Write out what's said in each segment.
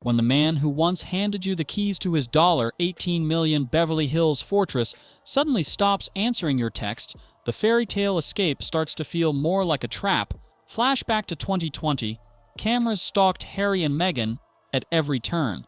When the man who once handed you the keys to his $18 million Beverly Hills fortress suddenly stops answering your texts, the fairy tale escape starts to feel more like a trap. Flashback to 2020, cameras stalked Harry and Meghan at every turn.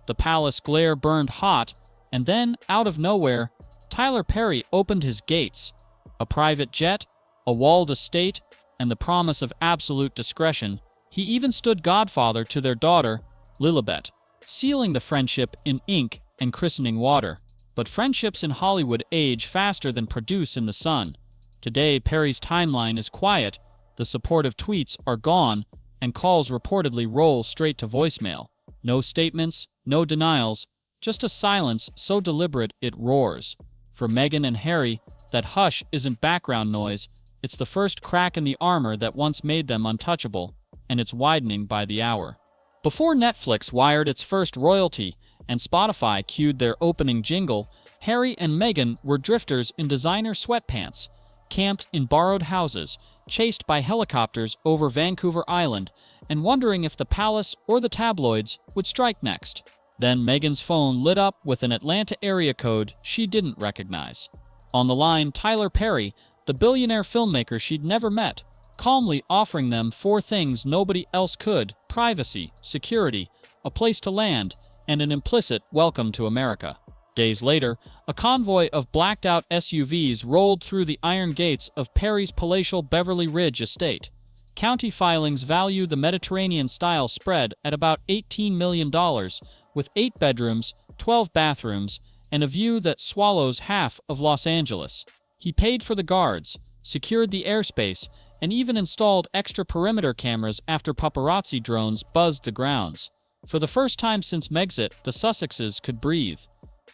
The palace glare burned hot, and then, out of nowhere, Tyler Perry opened his gates. A private jet, a walled estate, and the promise of absolute discretion. He even stood godfather to their daughter, Lilibet, sealing the friendship in ink and christening water. But friendships in Hollywood age faster than produce in the sun. Today, Perry's timeline is quiet, the supportive tweets are gone, and calls reportedly roll straight to voicemail. No statements, no denials, just a silence so deliberate it roars. For Meghan and Harry, that hush isn't background noise, it's the first crack in the armor that once made them untouchable, and it's widening by the hour. Before Netflix wired its first royalty and Spotify cued their opening jingle, Harry and Meghan were drifters in designer sweatpants, camped in borrowed houses, chased by helicopters over Vancouver Island, and wondering if the palace or the tabloids would strike next. Then Meghan's phone lit up with an Atlanta area code she didn't recognize. On the line, Tyler Perry, the billionaire filmmaker she'd never met, calmly offering them 4 things nobody else could: privacy, security, a place to land, and an implicit welcome to America. Days later, a convoy of blacked-out SUVs rolled through the iron gates of Perry's palatial Beverly Ridge estate. County filings value the Mediterranean-style spread at about $18 million, with 8 bedrooms, 12 bathrooms, and a view that swallows half of Los Angeles. He paid for the guards, secured the airspace, and even installed extra perimeter cameras after paparazzi drones buzzed the grounds. For the first time since Megxit, the Sussexes could breathe.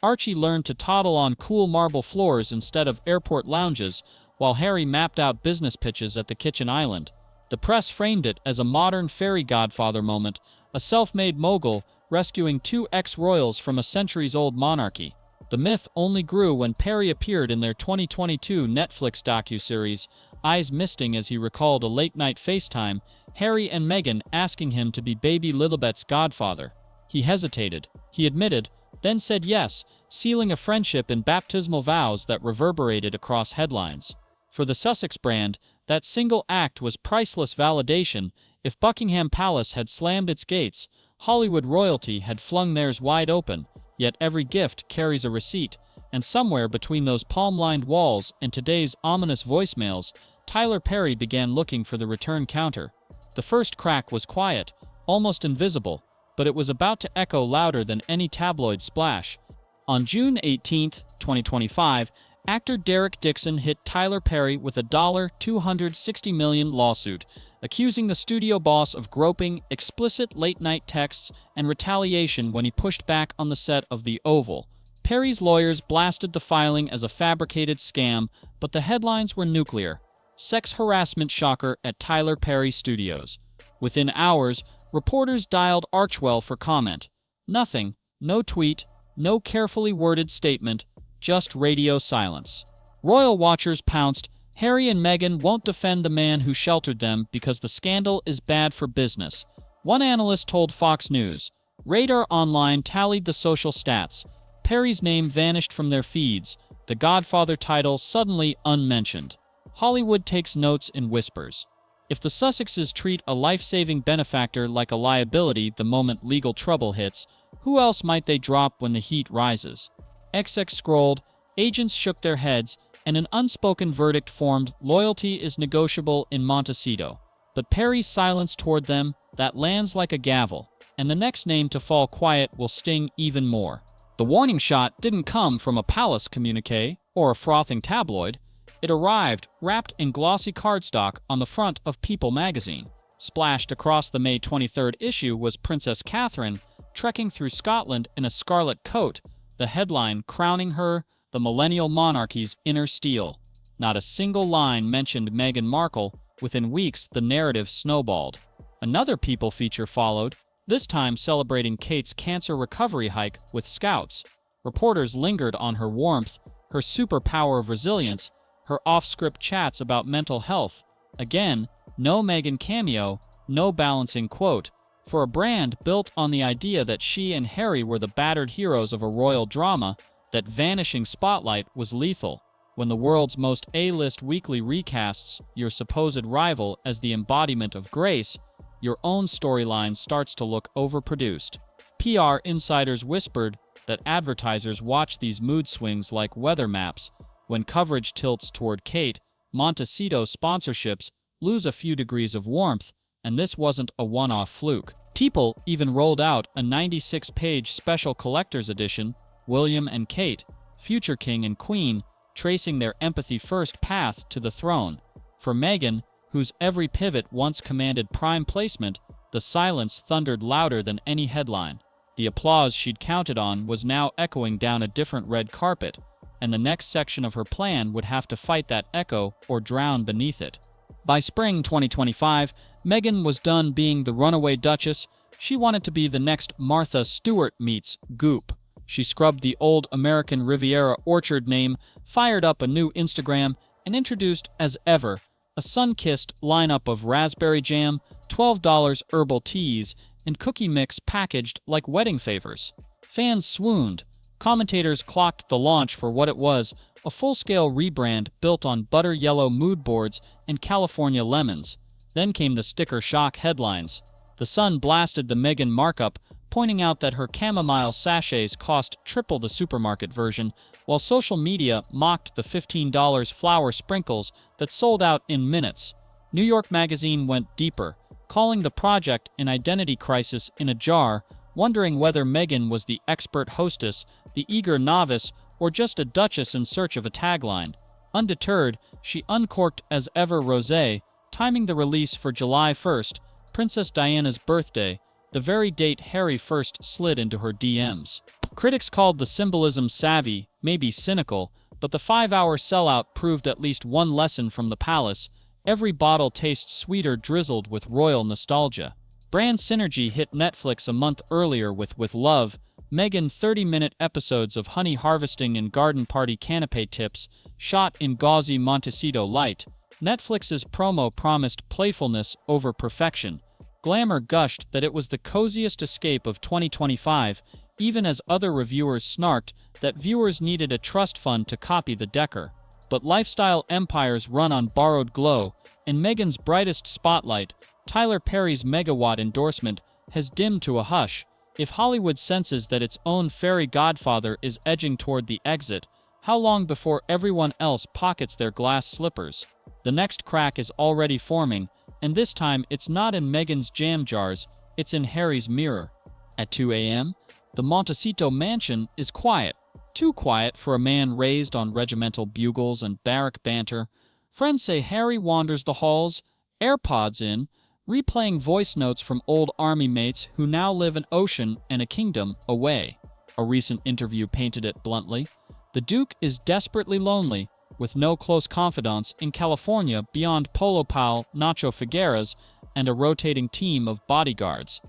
Archie learned to toddle on cool marble floors instead of airport lounges, while Harry mapped out business pitches at the kitchen island. The press framed it as a modern fairy godfather moment, a self-made mogul rescuing 2 ex-royals from a centuries-old monarchy. The myth only grew when Perry appeared in their 2022 Netflix docuseries, eyes misting as he recalled a late-night FaceTime, Harry and Meghan asking him to be baby Lilibet's godfather. He hesitated. He admitted, then said yes, sealing a friendship in baptismal vows that reverberated across headlines. For the Sussex brand, that single act was priceless validation. If Buckingham Palace had slammed its gates, Hollywood royalty had flung theirs wide open, yet every gift carries a receipt, and somewhere between those palm-lined walls and today's ominous voicemails, Tyler Perry began looking for the return counter. The first crack was quiet, almost invisible, but it was about to echo louder than any tabloid splash. On June 18, 2025, actor Derek Dixon hit Tyler Perry with a $260 million lawsuit, accusing the studio boss of groping, explicit late-night texts, and retaliation when he pushed back on the set of The Oval. Perry's lawyers blasted the filing as a fabricated scam, but the headlines were nuclear. Sex harassment shocker at Tyler Perry Studios. Within hours, reporters dialed Archwell for comment. Nothing, no tweet, no carefully worded statement, just radio silence. Royal watchers pounced. Harry and Meghan won't defend the man who sheltered them because the scandal is bad for business. One analyst told Fox News. Radar Online tallied the social stats. Perry's name vanished from their feeds, the Godfather title suddenly unmentioned. Hollywood takes notes in whispers. If the Sussexes treat a life-saving benefactor like a liability the moment legal trouble hits, who else might they drop when the heat rises? XX scrolled, agents shook their heads, and an unspoken verdict formed: loyalty is negotiable in Montecito. But Perry's silence toward them, that lands like a gavel, and the next name to fall quiet will sting even more. The warning shot didn't come from a palace communique or a frothing tabloid. It arrived, wrapped in glossy cardstock on the front of People magazine. Splashed across the May 23rd issue was Princess Catherine, trekking through Scotland in a scarlet coat, the headline crowning her the millennial monarchy's inner steel. Not a single line mentioned Meghan Markle. Within weeks, the narrative snowballed. Another People feature followed, this time celebrating Kate's cancer recovery hike with scouts. Reporters lingered on her warmth, her superpower of resilience, her off-script chats about mental health. Again, no Meghan cameo, no balancing quote, For a brand built on the idea that she and Harry were the battered heroes of a royal drama, that vanishing spotlight was lethal. When the world's most A-list weekly recasts your supposed rival as the embodiment of grace, your own storyline starts to look overproduced. PR insiders whispered that advertisers watch these mood swings like weather maps. When coverage tilts toward Kate, Montecito sponsorships lose a few degrees of warmth, and this wasn't a one-off fluke. People even rolled out a 96-page special collector's edition, William and Kate, future king and queen, tracing their empathy-first path to the throne. For Meghan, whose every pivot once commanded prime placement, the silence thundered louder than any headline. The applause she'd counted on was now echoing down a different red carpet, and the next section of her plan would have to fight that echo or drown beneath it. By spring 2025, Meghan was done being the runaway duchess. She wanted to be the next Martha Stewart meets Goop. She scrubbed the old American Riviera orchard name, fired up a new Instagram, and introduced, as ever, a sun-kissed lineup of raspberry jam, $12 herbal teas, and cookie mix packaged like wedding favors. Fans swooned. Commentators clocked the launch for what it was, a full-scale rebrand built on butter yellow mood boards and California lemons. Then came the sticker shock headlines. The Sun blasted the Meghan markup, pointing out that her chamomile sachets cost triple the supermarket version, while social media mocked the $15 flour sprinkles that sold out in minutes. New York Magazine went deeper, calling the project an identity crisis in a jar, wondering whether Meghan was the expert hostess, the eager novice, or just a duchess in search of a tagline. Undeterred, she uncorked as ever rosé, timing the release for July 1st, Princess Diana's birthday, the very date Harry first slid into her DMs. Critics called the symbolism savvy, maybe cynical, but the 5-hour sellout proved at least one lesson from the palace: every bottle tastes sweeter drizzled with royal nostalgia. Brand synergy hit Netflix a month earlier with Love, Meghan 30-minute episodes of honey harvesting and garden party canapé tips, shot in gauzy Montecito light. Netflix's promo promised playfulness over perfection. Glamour gushed that it was the coziest escape of 2025, even as other reviewers snarked that viewers needed a trust fund to copy the Decker. But lifestyle empires run on borrowed glow, and Meghan's brightest spotlight, Tyler Perry's megawatt endorsement, has dimmed to a hush. If Hollywood senses that its own fairy godfather is edging toward the exit, how long before everyone else pockets their glass slippers? The next crack is already forming, and this time it's not in Meghan's jam jars, it's in Harry's mirror. At 2 a.m., the Montecito mansion is quiet. Too quiet for a man raised on regimental bugles and barrack banter. Friends say Harry wanders the halls, AirPods in, replaying voice notes from old army mates who now live an ocean and a kingdom away. A recent interview painted it bluntly. The Duke is desperately lonely, with no close confidants in California beyond Polo pal Nacho Figueras and a rotating team of bodyguards.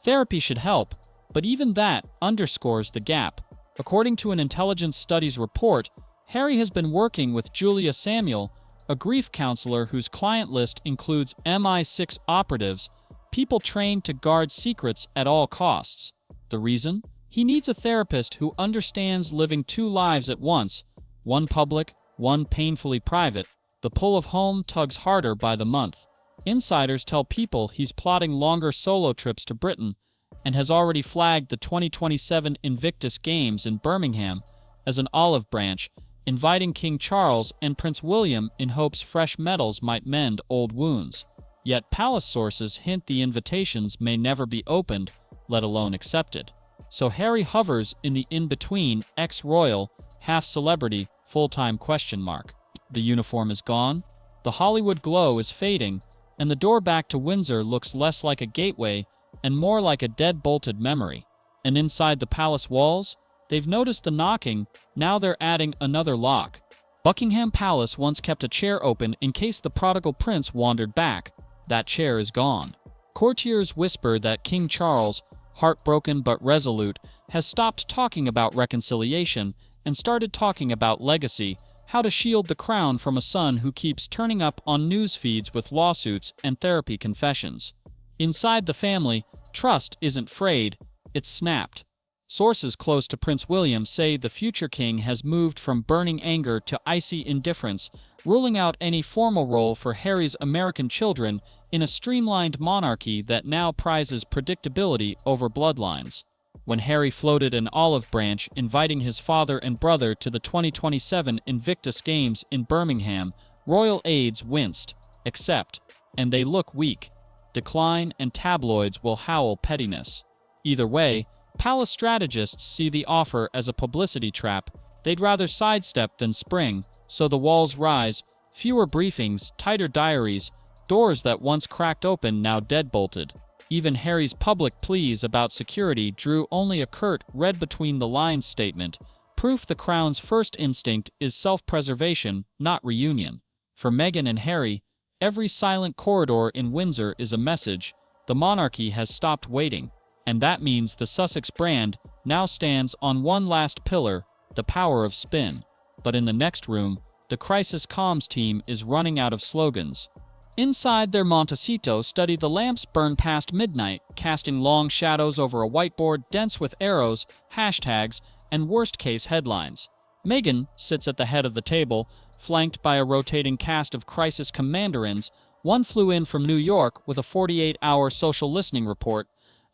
Therapy should help, but even that underscores the gap. According to an intelligence studies report, Harry has been working with Julia Samuel, a grief counselor whose client list includes MI6 operatives, people trained to guard secrets at all costs. The reason? He needs a therapist who understands living two lives at once, one public, one painfully private. The pull of home tugs harder by the month. Insiders tell People he's plotting longer solo trips to Britain and has already flagged the 2027 Invictus Games in Birmingham as an olive branch, inviting King Charles and Prince William in hopes fresh medals might mend old wounds. Yet palace sources hint the invitations may never be opened, let alone accepted. So Harry hovers in the in-between, ex-royal, half-celebrity, full-time question mark. The uniform is gone, the Hollywood glow is fading, and the door back to Windsor looks less like a gateway and more like a dead-bolted memory. And inside the palace walls, they've noticed the knocking, now they're adding another lock. Buckingham Palace once kept a chair open in case the prodigal prince wandered back. That chair is gone. Courtiers whisper that King Charles, heartbroken but resolute, has stopped talking about reconciliation and started talking about legacy, how to shield the crown from a son who keeps turning up on news feeds with lawsuits and therapy confessions. Inside the family, Trust isn't frayed, it's snapped. Sources close to Prince William say the future king has moved from burning anger to icy indifference, ruling out any formal role for Harry's American children in a streamlined monarchy that now prizes predictability over bloodlines. When Harry floated an olive branch inviting his father and brother to the 2027 Invictus Games in Birmingham, royal aides winced. Accept, and they look weak. Decline, and tabloids will howl pettiness. Either way, palace strategists see the offer as a publicity trap. They'd rather sidestep than spring, so the walls rise, fewer briefings, tighter diaries, doors that once cracked open now deadbolted. Even Harry's public pleas about security drew only a curt, read-between-the-lines statement, proof the crown's first instinct is self-preservation, not reunion. For Meghan and Harry, every silent corridor in Windsor is a message. The monarchy has stopped waiting. And that means the Sussex brand now stands on one last pillar, the power of spin. But in the next room, the crisis comms team is running out of slogans. Inside their Montecito study, the lamps burn past midnight, casting long shadows over a whiteboard dense with arrows, hashtags, and worst-case headlines. Meghan sits at the head of the table, flanked by a rotating cast of crisis commanderins. One flew in from New York with a 48-hour social listening report.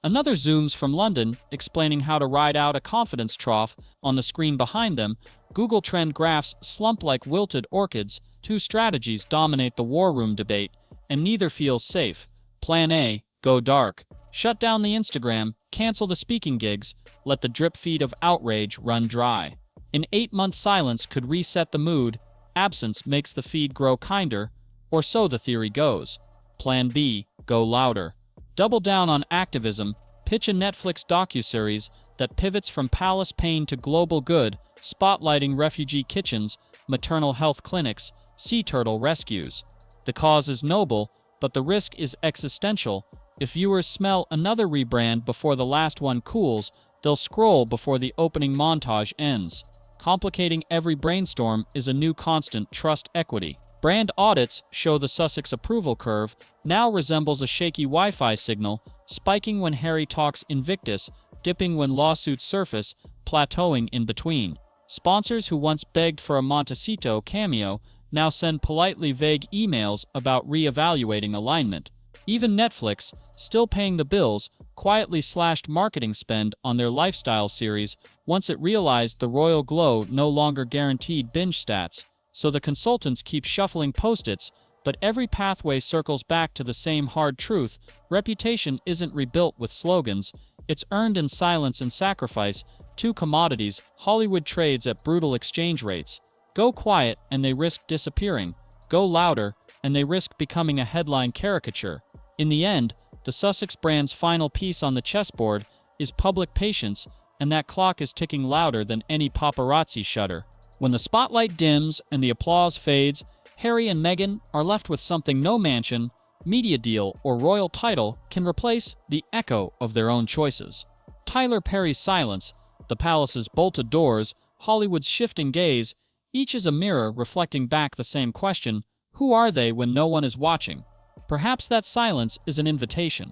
Another zooms from London, explaining how to ride out a confidence trough. On the screen behind them, Google Trend graphs slump like wilted orchids. Two strategies dominate the war room debate, and neither feels safe. Plan A, go dark. Shut down the Instagram, cancel the speaking gigs, let the drip feed of outrage run dry. An 8-month silence could reset the mood. Absence makes the feed grow kinder, or so the theory goes. Plan B, go louder. Double down on activism, pitch a Netflix docuseries that pivots from palace pain to global good, spotlighting refugee kitchens, maternal health clinics, sea turtle rescues. The cause is noble, but the risk is existential. If viewers smell another rebrand before the last one cools, they'll scroll before the opening montage ends. Complicating every brainstorm is a new constant: trust equity. Brand audits show the Sussex approval curve now resembles a shaky Wi-Fi signal, spiking when Harry talks Invictus, dipping when lawsuits surface, plateauing in between. Sponsors who once begged for a Montecito cameo now send politely vague emails about re-evaluating alignment. Even Netflix, still paying the bills, quietly slashed marketing spend on their lifestyle series once it realized the royal glow no longer guaranteed binge stats. So the consultants keep shuffling post-its, but every pathway circles back to the same hard truth: reputation isn't rebuilt with slogans, it's earned in silence and sacrifice. Two commodities Hollywood trades at brutal exchange rates. Go quiet and they risk disappearing. Go louder and they risk becoming a headline caricature. In the end, the Sussex brand's final piece on the chessboard is public patience, and that clock is ticking louder than any paparazzi shutter. When the spotlight dims and the applause fades, Harry and Meghan are left with something no mansion, media deal, or royal title can replace: the echo of their own choices. Tyler Perry's silence, the palace's bolted doors, Hollywood's shifting gaze, each is a mirror reflecting back the same question: who are they when no one is watching? Perhaps that silence is an invitation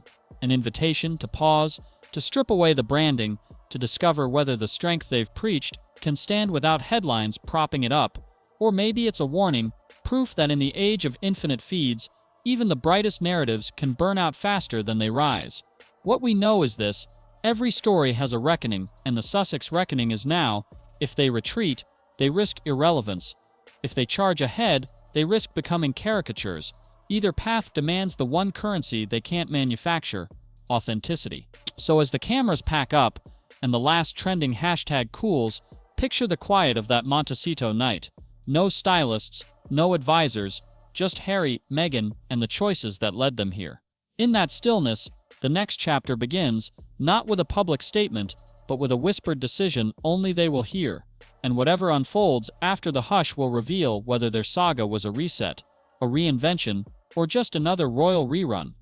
to pause, to strip away the branding, to discover whether the strength they've preached can stand without headlines propping it up. Or maybe it's a warning, proof that in the age of infinite feeds, even the brightest narratives can burn out faster than they rise. What we know is this: every story has a reckoning, and the Sussex reckoning is now. If they retreat, they risk irrelevance. If they charge ahead, they risk becoming caricatures. Either path demands the one currency they can't manufacture: authenticity. So as the cameras pack up, and the last trending hashtag cools, picture the quiet of that Montecito night. No stylists, no advisors, just Harry, Meghan, and the choices that led them here. In that stillness, the next chapter begins, not with a public statement, but with a whispered decision only they will hear. And whatever unfolds after the hush will reveal whether their saga was a reset, a reinvention, or just another royal rerun.